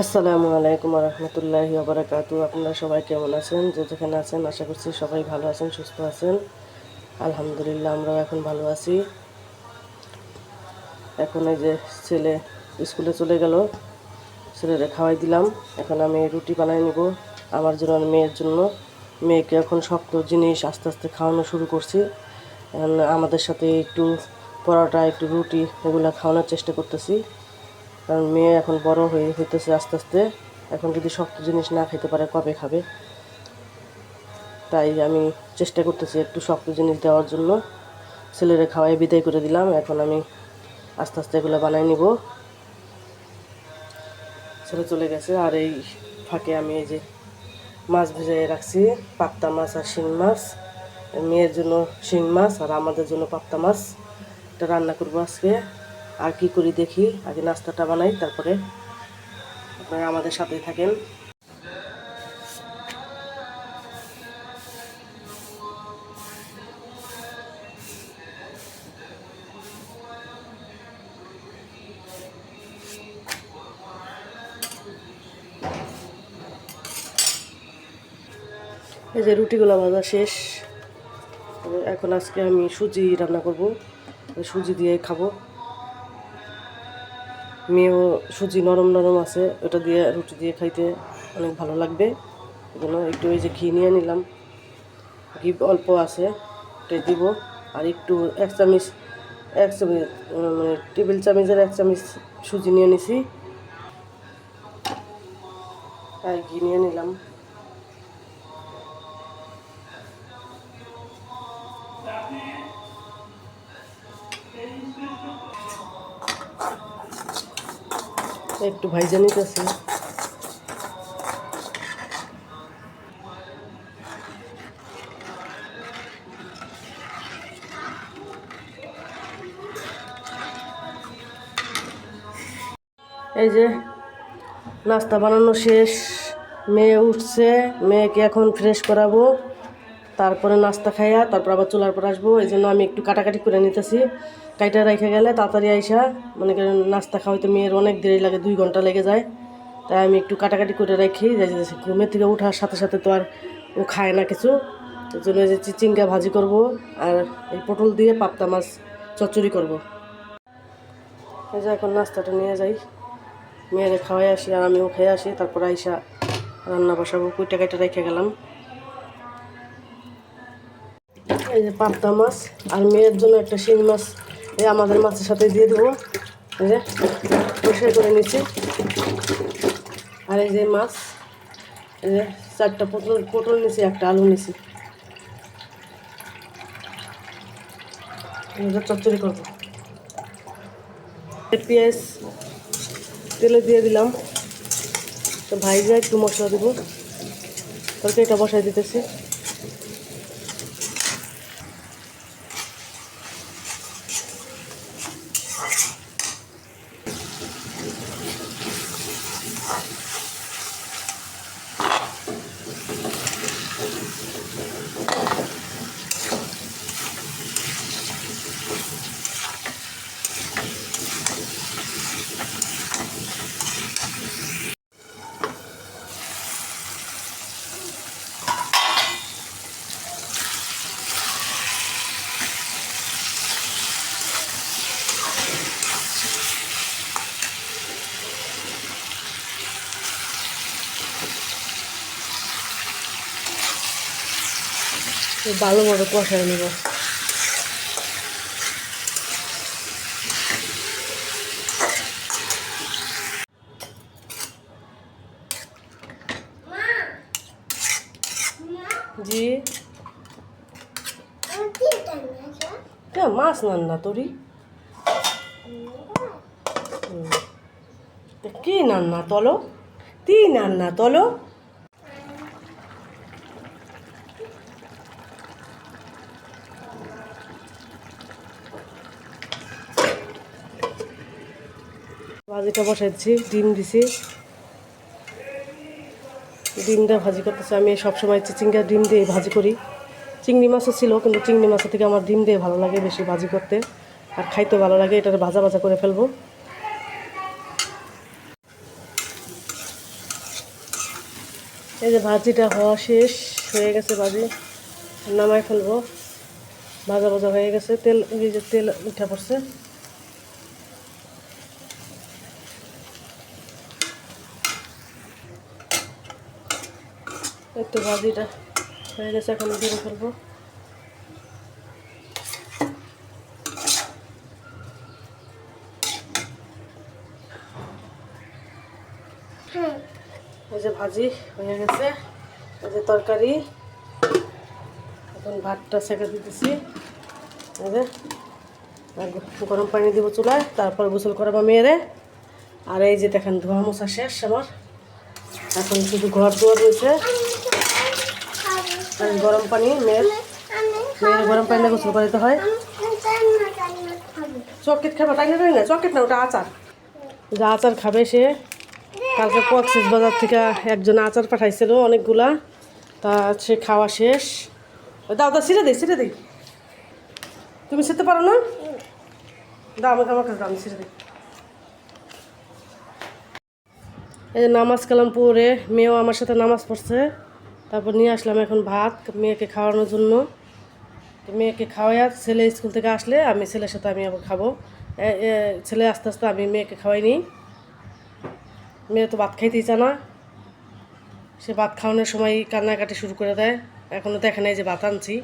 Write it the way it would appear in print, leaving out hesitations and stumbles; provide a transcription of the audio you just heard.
আসসালামু আলাইকুম রহমতুল্লাহি ওবারাকাতু। আপনারা সবাই কেমন আছেন? যে যেখানে আছেন আশা করছি সবাই ভালো আছেন, সুস্থ আছেন। আলহামদুলিল্লাহ আমরাও এখন ভালো আছি। এখন এই যে ছেলে স্কুলে চলে গেল, ছেলেরে খাওয়াই দিলাম। এখন আমি রুটি বানাই নিব আমার জন্য আর মেয়ের জন্য। মেয়েকে এখন শক্ত জিনিস আস্তে আস্তে খাওয়ানো শুরু করছি। এখন আমাদের সাথে একটু পরোটা, একটু রুটি এগুলো খাওয়ানোর চেষ্টা করতেছি, কারণ মেয়ে এখন বড় হইতেছে আস্তে আস্তে। এখন যদি শক্ত জিনিস না খেতে পারে কবে খাবে? তাই আমি চেষ্টা করতেছি একটু শক্ত জিনিস দেওয়ার জন্য। ছেলেরে খাওয়াই বিদায় করে দিলাম। এখন আমি আস্তে আস্তে এগুলো বানাই নিব। ছেলে চলে গেছে, আর এই ফাঁকে আমি এই যে মাছ ভেজে রাখছি, পাপ্তা মাছ আর শিং মাছ। মেয়ের জন্য শিং মাছ আর আমাদের জন্য পাপ্তা মাছ। এটা রান্না করবো আজকে। আর কি করি দেখি, আগে নাস্তাটা বানাই, তারপরে আপনারা আমাদের সাথেই থাকেন। এই যে রুটিগুলো ভাজা শেষ। এখন আজকে আমি সুজি রান্না করব, সুজি দিয়ে খাবো। মেয়েও সুজি নরম নরম আছে, ওটা দিয়ে রুটি দিয়ে খাইতে অনেক ভালো লাগবে। এই জন্য একটু এই যে ঘি নিয়ে নিলাম, ঘি অল্প আছে, ওটাই দিব। আর একটু এক চামচ মানে টেবিল চামচের 1 চামচ সুজি নিয়ে নিছি, আর ঘি নিয়ে নিলাম। একটু ভাইজা নিতেছি। এই যে নাস্তা বানানো শেষ, মেয়ে উঠছে, মেয়েকে এখন ফ্রেশ করাবো, তারপরে নাস্তা খাইয়া তারপর আবার চুলার পর আসবো। এই জন্য আমি একটু কাটাকাটি করে নিতেছি। কাইটা রেখে গেলে তাড়াতাড়ি আইসা মনে করেন নাস্তা খাওয়াইতে মেয়ের অনেক দেরি লাগে, 2 ঘন্টা লেগে যায়। তাই আমি একটু কাটাকাটি করে রাখি, যে ঘুমের থেকে ওঠার সাথে সাথে তো আর ও খায় না কিছু। এই জন্য যে চিচিঙ্গা ভাজি করব, আর এই পটল দিয়ে পাপ্তা মাছ চচ্চড়ি করব। এই যে এখন নাস্তাটা নিয়ে যাই, মেয়েরে খাওয়াই আসি আর আমিও খেয়ে আসি, তারপর আইসা রান্না বসাবো। কুইটা কাইটা রেখে গেলাম। এই যে পাবদা মাছ, আর মেয়ের জন্য একটা শিং মাছ এই আমাদের মাছের সাথে দিয়ে দেবো। এই যে পরিষ্কার করে নিচ্ছি। আর এই যে মাছ, এই যে 4টা পটল নিছি, একটা আলু নিছি। চচ্চড়ি করবো। পেঁয়াজ তেলে দিয়ে দিলাম, তো ভাইজা একটু মশলা দেবো, তরকারিটা বসাই দিতেছি। ভালোভাবে কষাই নেব। জি মাছ নান্না তোরি কি নান্না তলো, তিন নান্না তলো। ভাজিটা বসাইছি, ডিম দিছি, ডিম দিয়ে ভাজি করতেছি। আমি সবসময় চিচিঙ্গা ডিম দিয়ে ভাজি করি। চিংড়ি মাছও ছিল, কিন্তু চিংড়ি মাছের থেকে আমার ডিম দিয়ে ভালো লাগে বেশি ভাজি করতে, আর খাইতে ভালো লাগে। এটা ভাজা ভাজা করে ফেলবো। এই যে ভাজিটা হওয়া শেষ হয়ে গেছে, ভাজি নামাই ফেলবো। ভাজা ভাজা হয়ে গেছে, তেল এই যে তেল উঠে পড়ছে। একটু ভাজিটা হয়ে গেছে, এখন দিয়ে ফেলবো। এই যে ভাজি হয়ে গেছে, এই যে তরকারি। এখন ভাতটা সেঁকে দিতেছি। এই যে গরম পানি দিব চুলায়, তারপর গোসল করাবো মেয়েরে। আর এই যে দেখেন ধোয়া মোছা শেষ আমার, এখন শুধু ঘর ধোয়া রয়েছে। গরম পানি মেয়ের গরম পানি গোসল করাতে হয়। চকলেট খাবে? তাই না, চকলেট না, ওটা আচার। যা আচার খাবে সে। কালকে কক্সেস বাজার থেকে একজন আচার পাঠাইছিল অনেকগুলা, তা সে খাওয়া শেষ। দাও দাও, ছিঁড়ে দিই। তুমি ছিঁড়তে পারো না? দাও আমাকে, আমার কাছে দাও, আমি ছিঁড়ে দিই। এই যে নামাজ কালাম পড়ে মেয়েও আমার সাথে নামাজ পড়ছে। তারপর নিয়ে আসলাম এখন ভাত মেয়েকে খাওয়ানোর জন্য। মেয়েকে খাওয়াইয়া ছেলে স্কুল থেকে আসলে আমি ছেলের সাথে আমি আবার খাবো। ছেলে আস্তে আস্তে আমি মেয়েকে খাওয়াই নিই। মেয়ে তো ভাত খাইতেই চায় না, সে ভাত খাওয়ানোর সময় কান্নাকাটি শুরু করে দেয়। এখনও দেখে নাই যে ভাত আনছি।